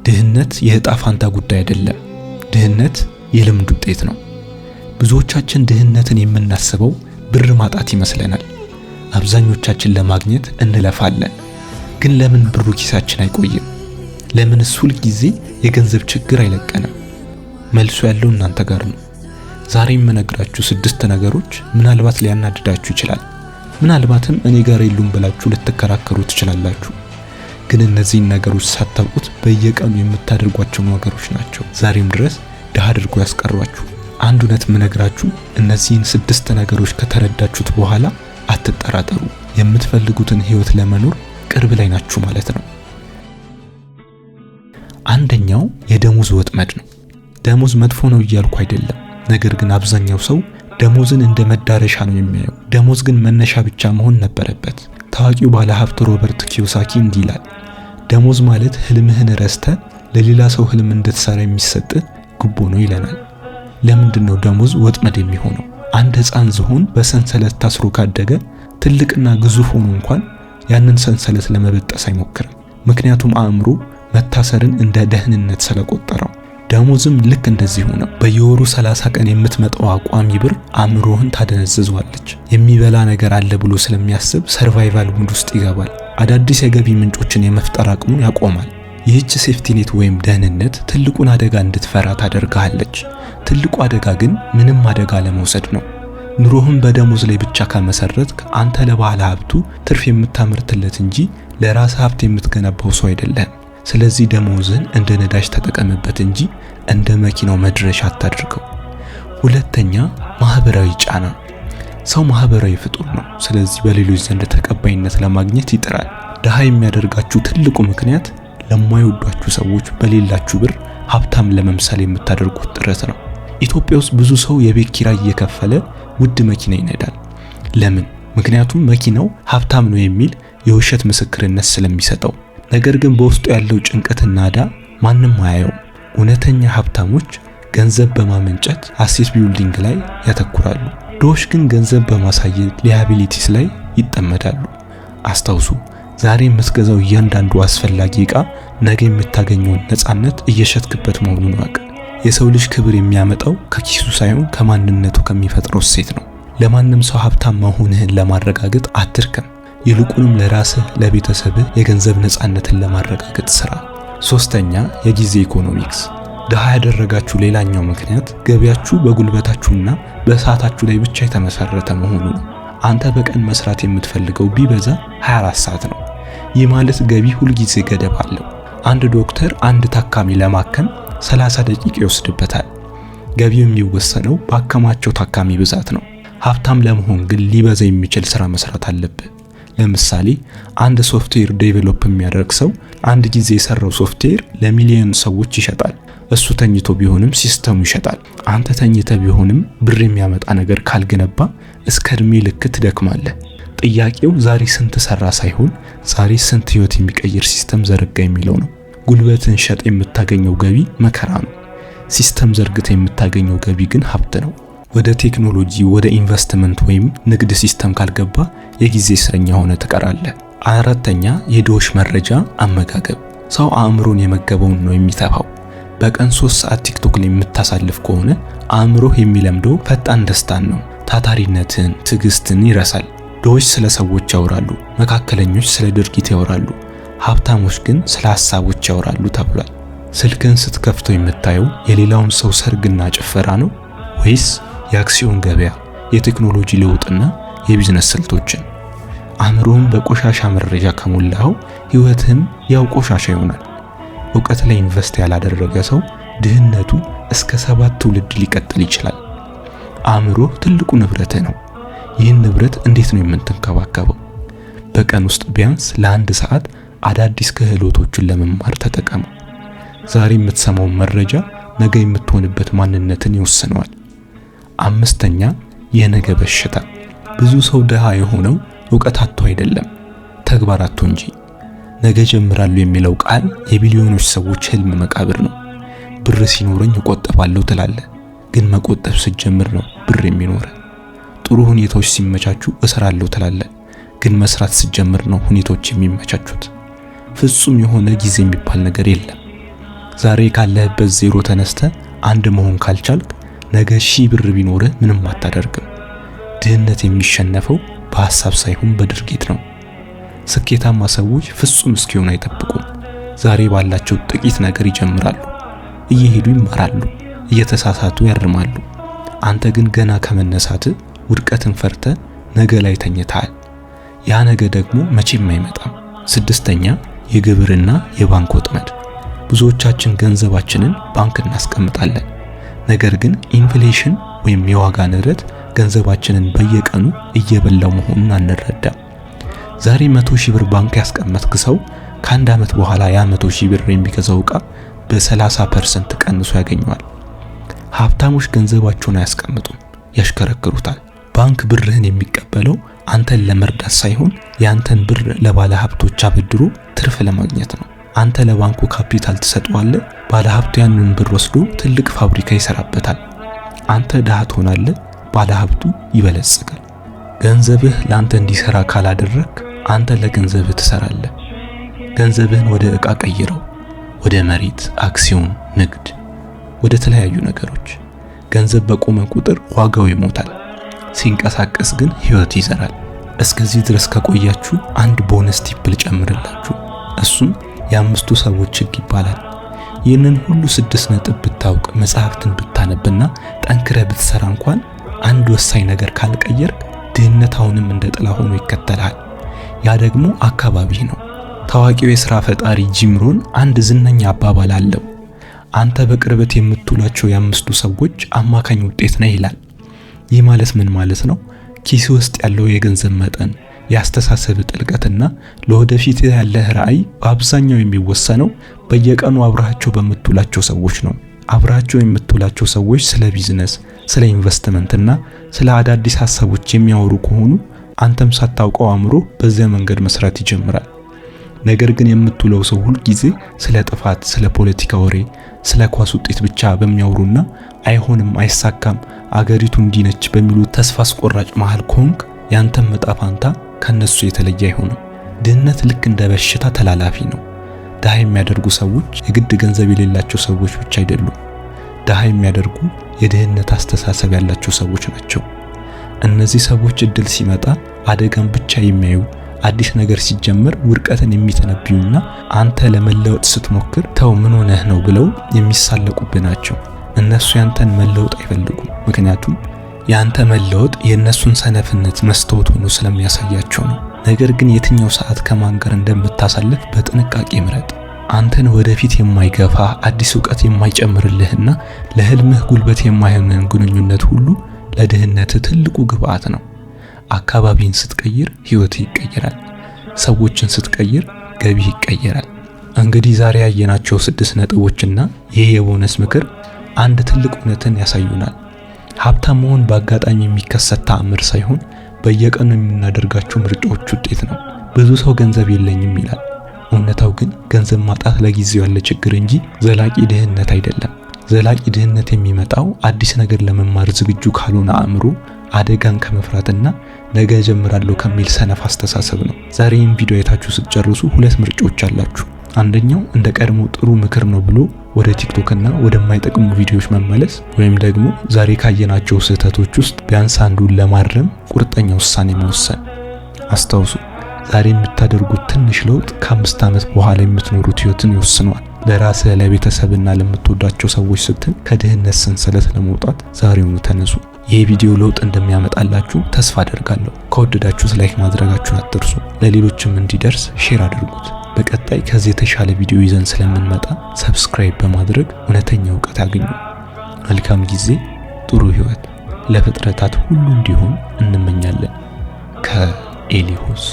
ድህነት የዕጣ ፋንታ ጉዳይ አይደለም። ድህነት የልምድ ውጤት ነው። ብዙዎቻችን ድህነትን የምናስበው ብር ማጣት ይመስለናል። አብዛኞቻችን ለማግኘት እንለፋለን። ግን ለምን ብሩ ኪሳችን አይቆይም? ለምንስ ሁል ጊዜ የገንዘብ ችግር አይለቀንም? መልሱ ያለው እናንተ ጋር ነው። ዛሬ የምነግራችሁ 6 ነገሮች ምናልባት ሊያናድዳችሁ ይችላል። ምናልባትም እኔ ጋር የሉም ብላችሁ ልትከራከሩ ትችላላችሁ። ግን እነዚህን ነገሮች ሳታውቁት በየቀኑ የምታደርጓቸው ነገሮች ናቸው ዛሬም ድረስ ድሃ አድርጎ ያስቀሯችሁ። አንድ እውነት የምነግራችሁ እነዚህን 6 ነገሮች ከተረዳችሁት በኋላ አትጠራጠሩ፣ የምትፈልጉትን ህይወት ለመኖር ቅርብ ላይ ናችሁ ማለት ነው። አንደኛው የደሞዝ ወጥመድ ነው። ደሞዝ መጥፎ ነው እያልኩ አይደለም። ነገር ግን አብዛኛው ሰው ደሞዝን እንደ መዳረሻ ነው የሚያየው። ደሞዝ ግን መነሻ ብቻ መሆን ነበረበት። ታዋቂው ባለሀብት ሮበርት ኪዮሳኪ እንዲህ ይላል፣ ደሞዝ ማለት ህልምህን ረስተ ለሌላ ሰው ህልም እንድትሰራ የሚሰጥ ጉቦ ነው ይለናል። ለምንድን ነው ደሞዝ ወጥመድ የሚሆነው? አንድ ህፃን ዝሆን በሰንሰለት ታስሮ ካደገ ትልቅና ግዙፍ ሆኖ እንኳን ያንን ሰንሰለት ለመበጠስ አይሞክርም። ምክንያቱም አእምሮ መታሰርን እንደ ደህንነት ስለቆጠረው። ደሞዝም ልክ እንደዚህ ነው። በየወሩ 30 ቀን የምትመጣው ቋሚ ብር አእምሮህን ታደነዝዟለች። የሚበላ ነገር አለ ብሎ ስለሚያስብ ሰርቫይቫል ሙድ ውስጥ ይገባል። አዳዲስ የገቢ ምንጮችን የመፍጠር አቅሙን ያቆማል። ይህች ሴፍቲኔት ወይም ደህንነት ትልቁን አደጋ እንድትፈራ ታደርጋለች። ትልቁ አደጋ ግን ምንም አደጋ ለመውሰድ ነው። ኑሮህን በደሞዝ ላይ ብቻ ከመሰረትክ አንተ ለባለ ሀብቱ ትርፍ የምታመርትለት እንጂ ለራስ ሀብት የምትገነባው ሰው አይደለም። ስለዚህ ደሞዝን እንደ ነዳጅ ተጠቀምበት እንጂ እንደ መኪናው መድረሻ አታድርገው። ሁለተኛ፣ ማህበራዊ ጫና። ሰው ማህበራዊ ፍጡር ነው። ስለዚህ በሌሎች ዘንድ ተቀባይነት ለማግኘት ይጥራል። ድሃ የሚያደርጋችሁ ትልቁ ምክንያት ለማይወዷችሁ ሰዎች በሌላችሁ ብር ሀብታም ለመምሰል የምታደርጉት ጥረት ነው። ኢትዮጵያ ውስጥ ብዙ ሰው የቤት ኪራይ እየከፈለ ውድ መኪና ይነዳል። ለምን? ምክንያቱም መኪናው ሀብታም ነው የሚል የውሸት ምስክርነት ስለሚሰጠው። ነገር ግን በውስጡ ያለው ጭንቀትና ዕዳ ማንም አያየው። እውነተኛ ሀብታሞች ገንዘብ በማመንጨት አሴት ቢልዲንግ ላይ ያተኩራሉ። ድሆች ግን ገንዘብ በማሳየት ሊያቢሊቲስ ላይ ይጠመዳሉ። አስታውሱ፣ ዛሬ የምትገዛው እያንዳንዱ አስፈላጊ ዕቃ ነገ የምታገኘውን ነፃነት እየሸጥክበት መሆኑን ወቅ። የሰው ልጅ ክብር የሚያመጣው ከኪሱ ሳይሆን ከማንነቱ ከሚፈጥረው እሴት ነው። ለማንም ሰው ሀብታም መሆንህን ለማረጋገጥ አትድከም። ይልቁንም ለራስህ ለቤተሰብህ የገንዘብ ነፃነትን ለማረጋገጥ ስራ። ሶስተኛ፣ የጊዜ ኢኮኖሚክስ። ድሃ ያደረጋችሁ ሌላኛው ምክንያት ገቢያችሁ በጉልበታችሁና በሰዓታችሁ ላይ ብቻ የተመሰረተ መሆኑ ነው። አንተ በቀን መስራት የምትፈልገው ቢበዛ 24 ሰዓት ነው። ይህ ማለት ገቢ ሁል ጊዜ ገደብ አለው። አንድ ዶክተር አንድ ታካሚ ለማከም 30 ደቂቃ ይወስድበታል። ገቢው የሚወሰነው ባከማቸው ታካሚ ብዛት ነው። ሀብታም ለመሆን ግን ሊበዛ የሚችል ስራ መስራት አለብህ። ለምሳሌ አንድ ሶፍትዌር ዴቨሎፕ የሚያደርግ ሰው አንድ ጊዜ የሰራው ሶፍትዌር ለሚሊዮን ሰዎች ይሸጣል። እሱ ተኝቶ ቢሆንም ሲስተሙ ይሸጣል። አንተ ተኝተ ቢሆንም ብር የሚያመጣ ነገር ካልገነባ እስከ እድሜ ልክ ትደክማለህ። ጥያቄው ዛሬ ስንት ሰራ ሳይሆን ዛሬ ስንት ህይወት የሚቀይር ሲስተም ዘረጋ የሚለው ነው። ጉልበትን ሸጥ የምታገኘው ገቢ መከራ ነው። ሲስተም ዘርግተ የምታገኘው ገቢ ግን ሀብት ነው። ወደ ቴክኖሎጂ ወደ ኢንቨስትመንት ወይም ንግድ ሲስተም ካልገባ የጊዜ እስረኛ ሆነ ትቀራለህ። አራተኛ፣ የድሆች መረጃ አመጋገብ። ሰው አእምሮን የመገበውን ነው የሚተፋው። በቀን 3 ሰዓት ቲክቶክ ላይ የምታሳልፍ ከሆነ አእምሮህ የሚለምደው ፈጣን ደስታን ነው። ታታሪነትን፣ ትዕግስትን ይረሳል። ድሆች ስለ ሰዎች ያወራሉ፣ መካከለኞች ስለ ድርጊት ያወራሉ፣ ሀብታሞች ግን ስለ ሐሳቦች ያወራሉ ተብሏል። ስልክን ስትከፍተው የምታየው የሌላውን ሰው ሰርግና ጭፈራ ነው ወይስ የአክሲዮን ገበያ፣ የቴክኖሎጂ ለውጥና የቢዝነስ ስልቶችን? አእምሮህን በቆሻሻ መረጃ ከሞላው ህይወትህም ያው ቆሻሻ ይሆናል። ዕውቀት ላይ ኢንቨስት ያላደረገ ሰው ድህነቱ እስከ 7 ትውልድ ሊቀጥል ይችላል። አእምሮህ ትልቁ ንብረትህ ነው። ይህን ንብረት እንዴት ነው የምትንከባከበው? በቀን ውስጥ ቢያንስ ለ1 ሰዓት አዳዲስ ክህሎቶችን ለመማር ተጠቀሙ። ዛሬ የምትሰማው መረጃ ነገ የምትሆንበት ማንነትን ይወስነዋል። አምስተኛ፣ የነገ በሽታ። ብዙ ሰው ድሃ የሆነው ዕውቀት አጥቶ አይደለም፣ ተግባር አጥቶ እንጂ። ነገ ጀምራለሁ የሚለው ቃል የቢሊዮኖች ሰዎች ህልም መቃብር ነው። ብር ሲኖረኝ እቆጥባለሁ ትላለህ፣ ግን መቆጠብ ስትጀምር ነው ብር የሚኖርህ። ጥሩ ሁኔታዎች ሲመቻቹ እሰራለሁ ትላለህ፣ ግን መስራት ስትጀምር ነው ሁኔታዎች የሚመቻቹት። ፍጹም የሆነ ጊዜ የሚባል ነገር የለም። ዛሬ ካለህበት ዜሮ ተነስተ አንድ መሆን ካልቻልክ ነገ 1000 ብር ቢኖርህ ምንም አታደርግም። ድህነት የሚሸነፈው በሐሳብ ሳይሆን በድርጊት ነው። ስኬታማ ሰዎች ፍጹም እስኪሆኑ አይጠብቁም። ዛሬ ባላቸው ጥቂት ነገር ይጀምራሉ። እየሄዱ ይማራሉ፣ እየተሳሳቱ ያርማሉ። አንተ ግን ገና ከመነሳት ውድቀትን ፈርተ ነገ ላይ ተኝተሃል። ያ ነገ ደግሞ መቼም አይመጣም። 6ኛ የግብርና የባንክ ወጥመድ። ብዙዎቻችን ገንዘባችንን ባንክ እናስቀምጣለን። ነገር ግን ኢንፍሌሽን ወይም የዋጋ ንረት ገንዘባችንን በየቀኑ እየበላው መሆኑን አንረዳም። ዛሬ 100,000 ብር ባንክ ያስቀመጥክ ሰው ከአንድ ዓመት በኋላ ያ 100,000 ብር የሚገዛው ዕቃ በ30% ቀንሶ ያገኘዋል። ሀብታሞች ገንዘባቸውን አያስቀምጡም፣ ያሽከረክሩታል። ባንክ ብርህን የሚቀበለው አንተን ለመርዳት ሳይሆን ያንተን ብር ለባለ ሀብቶች አበድሮ ትርፍ ለማግኘት ነው። አንተ ለባንኩ ካፒታል ትሰጠዋለህ፣ ባለ ሀብቱ ያንን ብር ወስዶ ትልቅ ፋብሪካ ይሰራበታል። አንተ ድሃ ትሆናለህ፣ ባለ ሀብቱ ይበለጽጋል። ገንዘብህ ላንተ እንዲሰራ ካላደረክ አንተ ለገንዘብህ ትሰራለህ። ገንዘብህን ወደ ዕቃ ቀይረው፣ ወደ መሬት፣ አክሲዮን፣ ንግድ፣ ወደ ተለያዩ ነገሮች። ገንዘብ በቆመ ቁጥር ዋጋው ይሞታል፣ ሲንቀሳቀስ ግን ህይወት ይዘራል። እስከዚህ ድረስ ከቆያችሁ አንድ ቦነስ ቲፕ ልጨምርላችሁ። እሱም የአምስቱ ሰዎች ህግ ይባላል። ይህንን ሁሉ 6 ነጥብ ብታውቅ፣ መጽሐፍትን ብታነብና ጠንክረህ ብትሰራ እንኳን አንድ ወሳኝ ነገር ካልቀየርክ ድህነት አሁንም እንደ ጥላ ሆኖ ይከተልሃል። ያ ደግሞ አካባቢህ ነው። ታዋቂው የሥራ ፈጣሪ ጂም ሮን አንድ ዝነኛ አባባል አለው። አንተ በቅርበት የምትውላቸው የአምስቱ ሰዎች አማካኝ ውጤት ነህ ይላል። ይህ ማለት ምን ማለት ነው? ኪስ ውስጥ ያለው የገንዘብ መጠን፣ የአስተሳሰብ ጥልቀትና ለወደፊት ያለህ ራዕይ በአብዛኛው የሚወሰነው በየቀኑ አብራቸው በምትውላቸው ሰዎች ነው። አብራቸው የምትውላቸው ሰዎች ስለ ቢዝነስ፣ ስለ ኢንቨስትመንትና ስለ አዳዲስ ሐሳቦች የሚያወሩ ከሆኑ አንተም ሳታውቀው አእምሮ በዚያ መንገድ መስራት ይጀምራል። ነገር ግን የምትውለው ሰው ሁሉ ጊዜ ስለ ጥፋት፣ ስለ ፖለቲካ ወሬ፣ ስለ ኳስ ውጤት ብቻ በሚያወሩና አይሆንም፣ አይሳካም፣ አገሪቱ እንዲነች በሚሉ ተስፋ አስቆራጭ መሃል ከሆንክ ያንተም ዕጣ ፈንታ ከነሱ የተለየ አይሆንም። ድህነት ልክ እንደ በሽታ ተላላፊ ነው። ድሃ የሚያደርጉ ሰዎች የግድ ገንዘብ የሌላቸው ሰዎች ብቻ አይደሉም። ድሃ የሚያደርጉ የድህነት አስተሳሰብ ያላቸው ሰዎች ናቸው። እነዚህ ሰዎች እድል ሲመጣ አደጋን ብቻ የሚያዩ፣ አዲስ ነገር ሲጀመር ውድቀትን የሚተነብዩና አንተ ለመለወጥ ስትሞክር ተው ምን ሆነህ ነው ብለው የሚሳለቁብህ ናቸው። እነሱ ያንተን መለወጥ አይፈልጉም፣ ምክንያቱም ያንተ መለወጥ የእነሱን ሰነፍነት መስታወት ሆኖ ስለሚያሳያቸው ነው። ነገር ግን የትኛው ሰዓት ከማን ጋር እንደምታሳልፍ በጥንቃቄ ምረጥ። አንተን ወደፊት የማይገፋ አዲስ ዕውቀት የማይጨምርልህና ለህልምህ ጉልበት የማይሆንን ግንኙነት ሁሉ ለድህነት ትልቁ ግብአት ነው። አካባቢን ስትቀይር ህይወትህ ይቀየራል። ሰዎችን ስትቀይር ገቢህ ይቀየራል። እንግዲህ ዛሬ ያየናቸው 6 ነጥቦችና ይህ የቦነስ ምክር አንድ ትልቅ እውነትን ያሳዩናል። ሀብታም መሆን በአጋጣሚ የሚከሰት ተአምር ሳይሆን በየቀኑ የምናደርጋቸው ምርጫዎች ውጤት ነው። ብዙ ሰው ገንዘብ የለኝም ይላል። እውነታው ግን ገንዘብ ማጣት ለጊዜው ያለ ችግር እንጂ ዘላቂ ድህነት አይደለም። ዘላቂ ድህነት የሚመጣው አዲስ ነገር ለመማር ዝግጁ ካልሆነ አእምሮ፣ አደጋን ከመፍራትና ነገ ጀምራለሁ ከሚል ሰነፍ አስተሳሰብ ነው። ዛሬ ይህን ቪዲዮ አይታችሁ ስትጨርሱ 2 ምርጫዎች አላችሁ። አንደኛው እንደ ቀድሞ ጥሩ ምክር ነው ብሎ ወደ ቲክቶክ እና ወደማይጠቅሙ ቪዲዮዎች መመለስ፣ ወይም ደግሞ ዛሬ ካየናቸው ስህተቶች ውስጥ ቢያንስ አንዱን ለማረም ቁርጠኛ ውሳኔ መወሰን። አስታውሱ፣ ዛሬ የምታደርጉት ትንሽ ለውጥ ከ5 ዓመት በኋላ የምትኖሩት ህይወትን ይወስነዋል። ለራስህ፣ ለቤተሰብና ለምትወዳቸው ሰዎች ስትል ከድህነት ሰንሰለት ለመውጣት ዛሬውኑ ተነሱ። ይህ ቪዲዮ ለውጥ እንደሚያመጣላችሁ ተስፋ አደርጋለሁ። ከወደዳችሁት ላይክ ማድረጋችሁን አትርሱ። ለሌሎችም እንዲደርስ ሼር አድርጉት። በቀጣይ ከዚህ የተሻለ ቪዲዮ ይዘን ስለምንመጣ ሰብስክራይብ በማድረግ እውነተኛ ዕውቀት ያገኙ። መልካም ጊዜ፣ ጥሩ ህይወት ለፍጥረታት ሁሉ እንዲሆን እንመኛለን። ከኤሊሆስ